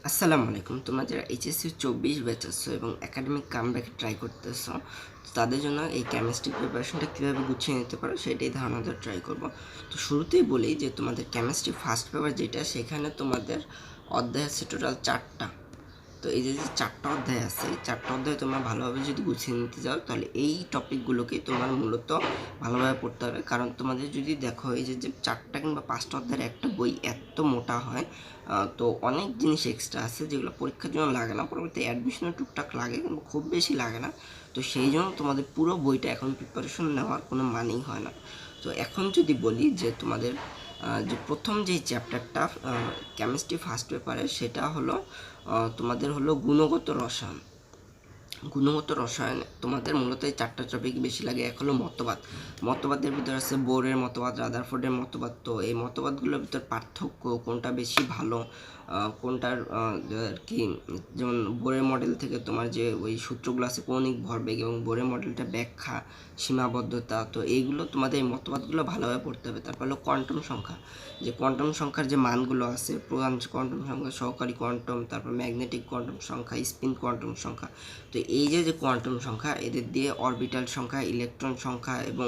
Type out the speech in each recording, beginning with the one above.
আসসালামু আলাইকুম। তোমরা যারা এইচএসসি 24 ব্যাচ আছো এবং একাডেমিক কামব্যাকে ট্রাই করতেছো, তাদের জন্য এই কেমিস্ট্রি প্রিপারেশনটা কীভাবে গুছিয়ে নিতে পারো সেটাই ধারণা দেওয়ার ট্রাই করব। তো শুরুতেই বলি যে তোমাদের কেমিস্ট্রি ফার্স্ট পেপার যেটা, সেখানে তোমাদের অধ্যায় আছে টোটাল 4টা। তো এই যে 4টা অধ্যায় আছে, এই 4টা অধ্যায় তোমরা ভালোভাবে যদি গুছিয়ে নিতে যাও, তাহলে এই টপিকগুলোকেই তোমার মূলত ভালোভাবে পড়তে হবে। কারণ তোমাদের যদি দেখো এই যে 4টা কিংবা 5টা অধ্যায়ের একটা বই এত মোটা হয়, তো অনেক জিনিস এক্সট্রা আছে যেগুলো পরীক্ষার জন্য লাগে না, পরবর্তী অ্যাডমিশনের টুকটাক লাগে কিন্তু খুব বেশি লাগে না। তো সেই জন্য তোমাদের পুরো বইটা এখন প্রিপারেশন নেওয়ার কোনো মানেই হয় না। তো এখন যদি বলি যে তোমাদের যে প্রথম যেই চ্যাপ্টারটা কেমিস্ট্রি ফার্স্ট পেপারে, সেটা হলো তোমাদের হলো গুণগত রসায়ন। গুণগত রসায়নে তোমাদের মূলত এই 4টা টপিক বেশি লাগে। এক হলো মতবাদ। মতবাদের ভিতরে আছে বোরের মতবাদ, রাদারফোর্ডের মতবাদ। তো এই মতবাদগুলোর ভিতর পার্থক্য, কোনটা বেশি ভালো, কোনটার আর কি, যেমন বোরের মডেল থেকে তোমার যে ওই সূত্রগুলো আছে, কৌণিক ভরবেগ এবং বোরের মডেলটা ব্যাখ্যা, সীমাবদ্ধতা, তো এইগুলো তোমাদের এই মতবাদগুলো ভালোভাবে পড়তে হবে। তারপর হলো কোয়ান্টাম সংখ্যা, যে কোয়ান্টাম সংখ্যার যে মানগুলো আছে, প্রধান কোয়ান্টাম সংখ্যা, সহকারী কোয়ান্টাম, তারপর ম্যাগনেটিক কোয়ান্টাম সংখ্যা, স্পিন কোয়ান্টাম সংখ্যা। তো এই যে যে কোয়ান্টাম সংখ্যা, এদের দিয়ে অরবিটাল সংখ্যা, ইলেকট্রন সংখ্যা এবং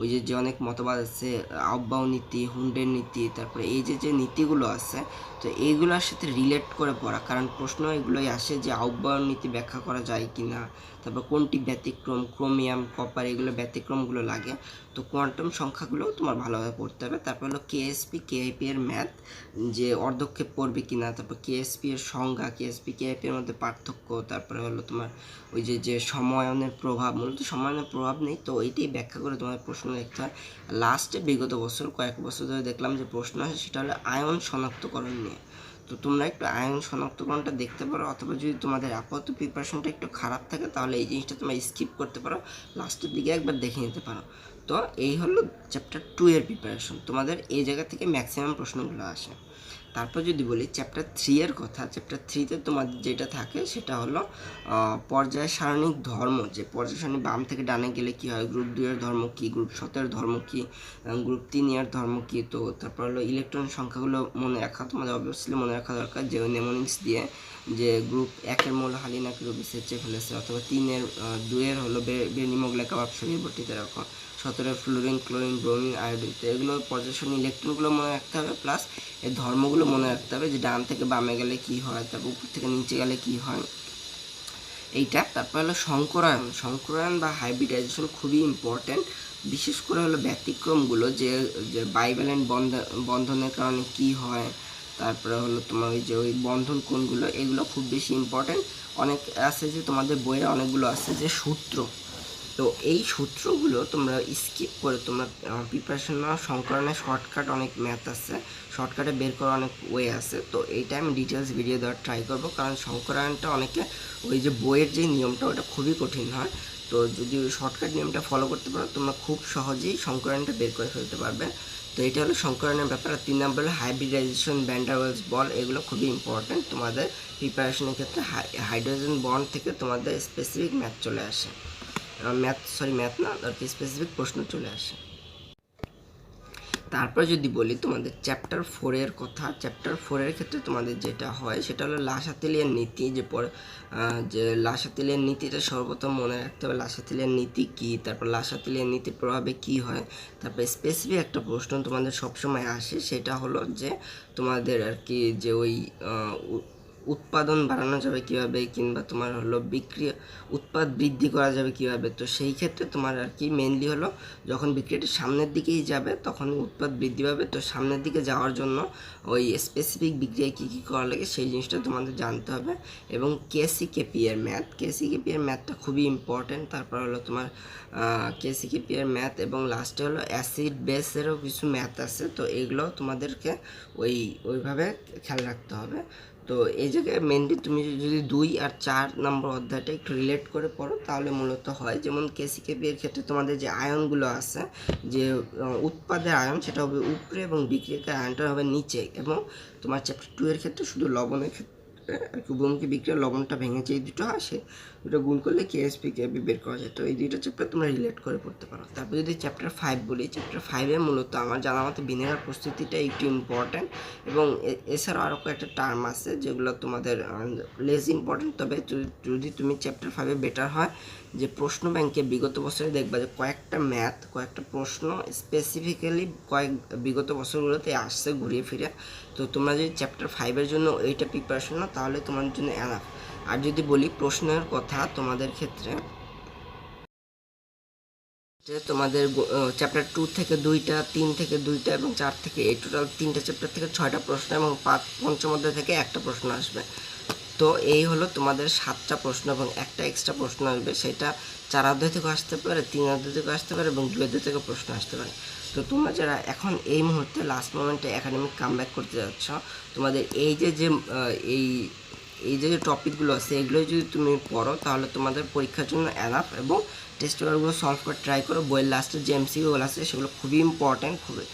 ওই যে অনেক মতবাদ আছে, আউবাউ নীতি, হুন্ডের নীতি, তারপরে এই যে নীতিগুলো আছে, তো এইগুলোর সাথে রিলেট করে পড়া। কারণ প্রশ্ন এগুলোই আসে যে আউবাউ নীতি ব্যাখ্যা করা যায় কি না, তারপর কোনটি ব্যতিক্রম, ক্রোমিয়াম, কপার, এগুলো ব্যতিক্রমগুলো লাগে। তো কোয়ান্টাম সংখ্যাগুলোও তোমার ভালোভাবে পড়তে হবে। তারপর হলো কেএসপি কেআইপি এর ম্যাথ, যে অর্ধক্ষেপ পড়বে কিনা, তারপর কেএসপি এর সংজ্ঞা, কেএসপি কেআইপি এর মধ্যে পার্থক্য, তারপরে হলো তোমার ওই যে সময়নের প্রভাব, মূলত সময়নের প্রভাব নেই, তো এইটাই ব্যাখ্যা করে তোমার প্রশ্ন দেখতে হয়। লাস্টে বিগত বছর কয়েক বছর ধরে দেখলাম যে প্রশ্ন আসে, সেটা হলো আয়ন শনাক্তকরণ নিয়ে। তো তোমরা একটু আয়ন শনাক্তকরণটা দেখতে পারো, অথবা যদি তোমাদের আপাতত প্রিপারেশনটা একটু খারাপ থাকে, তাহলে এই জিনিসটা তোমরা স্কিপ করতে পারো, লাস্টের দিকে একবার দেখে নিতে পারো। তো এই হলো চ্যাপ্টার 2 এর প্রিপারেশন। তোমাদের এই জায়গা থেকে ম্যাক্সিমাম প্রশ্নগুলো আসে। তারপর যদি বলি চ্যাপ্টার 3 এর কথা, চ্যাপ্টার 3তে তোমাদের যেটা থাকে সেটা হলো পর্যায় সারণিক ধর্ম, যে পর্যায় সারণী বাম থেকে ডানে গেলে কী হয়, গ্রুপ 2 এর ধর্ম কী, গ্রুপ 7 এর ধর্ম কী, গ্রুপ 3 এর ধর্ম কী। তো তারপর হলো ইলেকট্রন সংখ্যাগুলো মনে রাখা, তোমাদের অবভিয়াসলি মনে রাখা দরকার, যে নেমোনিক্স দিয়ে, যে গ্রুপ 1 মূল হালিনাকে রবি সেচে ফেলেছে, অথবা 3 2 হলো বেনিমোগ্লাকা শরীর ভর্তিতে রাখো, 17 ফ্লোরিন, ক্লোরিন, ব্রোমিন, আয়োডিন। তো এগুলো পর্যায় সারণী ইলেকট্রনগুলো মনে রাখতে হবে, প্লাস এই ধর্মগুলো মনে রাখতে হবে, যে ডান থেকে বামে গেলে কি হয়, তারপর উপর থেকে নিচে গেলে কি হয়, এইটা। তারপর হলো সংকরায়ন। সংকরায়ন বা হাইব্রিডাইজেশন খুবই ইম্পর্ট্যান্ট, বিশেষ করে হলো ব্যতিক্রমগুলো, যে যে বাইভ্যালেন্ট বন্ধনের কারণে কি হয়, তারপরে হলো তোমার ওই বন্ধন কোনগুলো, এগুলো খুব বেশি ইম্পর্ট্যান্ট। অনেক আছে যে তোমাদের বইয়ে অনেকগুলো আছে যে সূত্র, তো এই সূত্রগুলো তোমরা স্কিপ করে তোমরা প্রিপারেশন নাও। সংকলনের শর্টকাট অনেক ম্যাথ আছে, শর্টকাটে বের করার অনেক ওয়ে আছে, তো এইটা আমি ডিটেলস ভিডিও দেওয়ার ট্রাই করবো। কারণ সংকলনটা অনেকে ওই যে বইয়ের যে নিয়মটা, ওটা খুবই কঠিন হয়। তো যদি ওই শর্টকাট নিয়মটা ফলো করতে পারো, তোমরা খুব সহজেই সংকলনটা বের করে ফেলতে পারবে। তো এটা হলো সংকলনের ব্যাপার। আর 3 নম্বর হলো হাইব্রিডাইজেশন, ভ্যান ডার ওয়েলস বল, এগুলো খুবই ইম্পর্ট্যান্ট তোমাদের প্রিপারেশনের ক্ষেত্রে। হাইড্রোজেন বন্ড থেকে তোমাদের স্পেসিফিক ম্যাথ চলে আসে, ম্যাথ না, আর কি স্পেসিফিক প্রশ্ন চলে আসে। তারপর যদি বলি তোমাদের চ্যাপ্টার 4 এর কথা, চ্যাপ্টার 4 এর ক্ষেত্রে তোমাদের যেটা হয় সেটা হলো লাসাতেলিয়ার নীতি, যে লাসাতেলিয়ার নীতিটা সর্বপ্রথম মনে রাখতে হবে, লাসাতেলিয়ার নীতি কী, তারপর লাসাতেলিয়ার নীতির প্রভাবে কী হয়। তারপর স্পেসিফিক একটা প্রশ্ন তোমাদের সবসময় আসে, সেটা হলো যে তোমাদের আর কি যে ওই উৎপাদন বাড়ানো যাবে কীভাবে, কিংবা তোমার হলো উৎপাদ বৃদ্ধি করা যাবে কীভাবে। তো সেই ক্ষেত্রে তোমার আর কি মেনলি হলো, যখন বিক্রিয়াটা সামনের দিকেই যাবে তখন উৎপাদ বৃদ্ধি পাবে। তো সামনের দিকে যাওয়ার জন্য ওই স্পেসিফিক বিক্রিয়ায় কী কী করা লাগে সেই জিনিসটা তোমাদের জানতে হবে। এবং কেসি-কেপি এর ম্যাথটা খুবই ইম্পর্ট্যান্ট। তারপর হলো তোমার কেসি-কেপি এর ম্যাথ, এবং লাস্টে হলো অ্যাসিড বেসেরও কিছু ম্যাথ আছে, তো এগুলো তোমাদেরকে ওইভাবে খেয়াল রাখতে হবে। তো এই জায়গায় মেনলি তুমি যদি 2 আর 4 নম্বর অধ্যায়টা একটু রিলেট করে পড়ো, তাহলে মূলত হয়। যেমন কেসি-কেপি এর ক্ষেত্রে তোমাদের যে আয়নগুলো আছে, যে উৎপাদের আয়ন, সেটা হবে উপরে এবং বিক্রিয়কের আয়নটা হবে নিচে। এবং তোমার চ্যাপ্টার 2 এর ক্ষেত্রে শুধু লবণের ক্ষেত্রে আর কি উভয়মুখী বিক্রিয়া লবণটা ভেঙে যে দুটো হয় সে দুটো গুণ করলে কেএসপি কেবি বের করা যায়। তো এই দুইটা চ্যাপ্টার তোমরা রিলেট করে পড়তে পারো। তারপর যদি চ্যাপ্টার 5 বলি, চ্যাপ্টার 5-এ মূলত আমার জানা মতে ভিনেগার প্রস্তুতিটা একটু ইম্পর্ট্যান্ট এবং এছাড়াও আরও কয়েকটা টার্ম আছে যেগুলো তোমাদের লেস ইম্পর্ট্যান্ট। তবে যদি তুমি চ্যাপ্টার 5-এ বেটার হয় যে প্রশ্ন ব্যাংকে বিগত বছরে দেখবা যে কয়েকটা প্রশ্ন স্পেসিফিক্যালি বিগত বছরগুলোতে আসছে ঘুরিয়ে ফিরে। তো তোমরা যদি চ্যাপ্টার 5-এর জন্য এইটা প্রিপারেশন নাও তাহলে তোমার জন্য এনাফ। আর যদি বলি প্রশ্নের কথা তোমাদের ক্ষেত্রে, যে তোমাদের চ্যাপ্টার 2 থেকে 2টা, 3 থেকে 2টা এবং 4 থেকে এই টোটাল 3টা চ্যাপ্টার থেকে 6টা প্রশ্ন এবং পঞ্চম অধ্যায় থেকে একটা প্রশ্ন আসবে। তো এই হলো তোমাদের 7টা প্রশ্ন এবং একটা এক্সট্রা প্রশ্ন আসবে, সেটা 4 অধ্যায় থেকে আসতে পারে, 3 অধ্যায় থেকে আসতে পারে এবং 2 অধ্যায় থেকে প্রশ্ন আসতে পারে। তো তোমরা যারা এখন এই মুহূর্তে লাস্ট মোমেন্টে একাডেমিক কামব্যাক করতে যাচ্ছ, তোমাদের এই যে টপিকগুলো আছে এগুলো যদি তুমি পড়ো তাহলে তোমাদের পরীক্ষার জন্য এনাফ। এবং টেস্ট পেপারগুলো সলভ করে ট্রাই করো। বইয়ের লাস্টের যে এমসিকিউগুলো আছে সেগুলো খুবই ইম্পর্ট্যান্ট, খুবই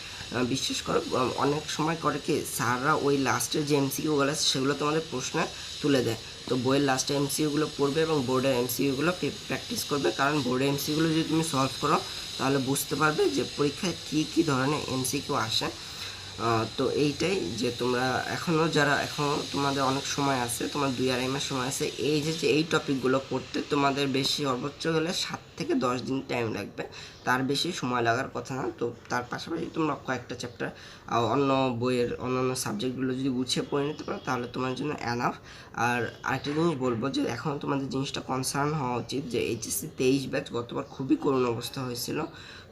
বিশ্বাস করো। অনেক সময় করে কি স্যাররা ওই লাস্টের যে এমসিকিউগুলো আছে সেগুলো তোমাদের প্রশ্নে তুলে দেয়। তো বইয়ের লাস্টে এমসিকিউগুলো পড়বে এবং বোর্ডের এমসিকিউগুলো প্র্যাকটিস করবে, কারণ বোর্ডের এমসিকিউগুলো যদি তুমি সলভ করো তাহলে বুঝতে পারবে যে পরীক্ষায় কী ধরনের এমসিকিউ আসে। তো এইটাই যে তোমরা এখনও তোমাদের অনেক সময় আছে, তোমার 2-2.5 মাস সময় আছে। এই টপিকগুলো পড়তে তোমাদের বেশি সর্বোচ্চ হলে 7 থেকে 10 দিন টাইম লাগবে, তার বেশি সময় লাগার কথা না। তো তার পাশাপাশি তোমরা কয়েকটা চ্যাপ্টার অন্য বইয়ের অন্যান্য সাবজেক্টগুলো যদি গুছিয়ে পড়ে নিতে পারো তাহলে তোমার জন্য এনাফ। আর আরেকটা জিনিস বলবো যে এখন তোমাদের জিনিসটা কনসার্ন হওয়া উচিত যে এইচএসসি 23 ব্যাচ গতবার খুবই করুণ অবস্থা হয়েছিল।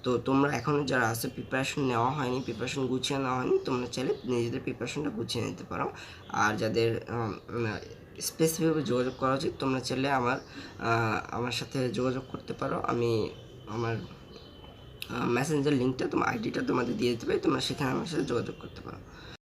তো তোমরা এখনও যারা আছে প্রিপারেশন নেওয়া হয়নি, প্রিপারেশন গুছিয়ে নেওয়া হয়নি, তোমরা চাইলে নিজেদের প্রিপারেশনটা গুছিয়ে নিতে পারো। আর যাদের স্পেসিফিকভাবে যোগাযোগ করা উচিত তোমরা চাইলে আমার সাথে যোগাযোগ করতে পারো। আমি আমার মেসেঞ্জার লিঙ্কটা, তোমার আইডিটা তোমাদের দিয়ে দিতে পারি, তোমরা সেখানে আমার সাথে যোগাযোগ করতে পারো।